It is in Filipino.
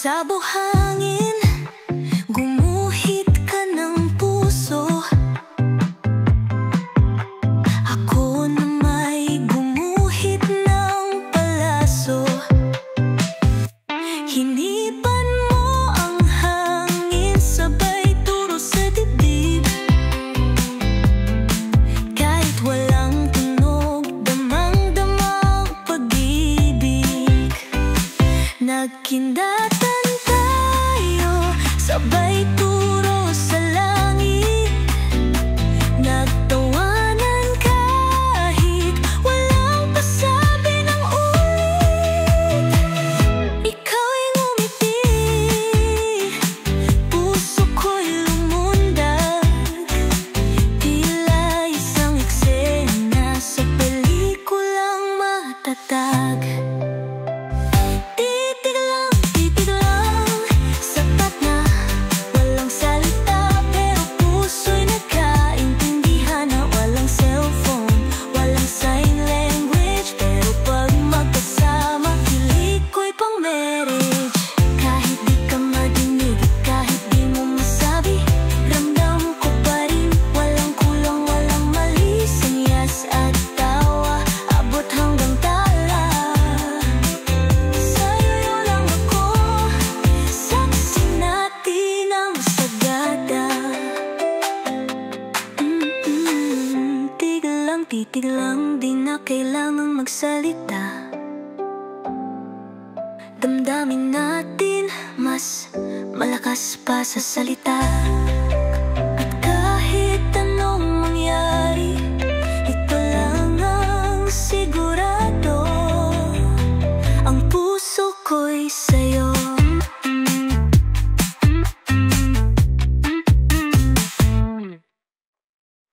Sa buhangin, gumuhit ka ng puso. Ako na may gumuhit ng palaso. Hinipan mo ang hangin, sabay turo sa dibdib. Kahit walang tunog, damang-damang pag-ibig. Nagkindatan tayo, sabay turo sa langit. Nagtawanan kahit walang pasabi ng ulit. Ikaw ay ngumiti, puso ko'y lumundag. Tila isang eksena sa pelikulang matatag. Titig lang, di na kailangang magsalita. Damdamin natin, mas malakas pa sa salita.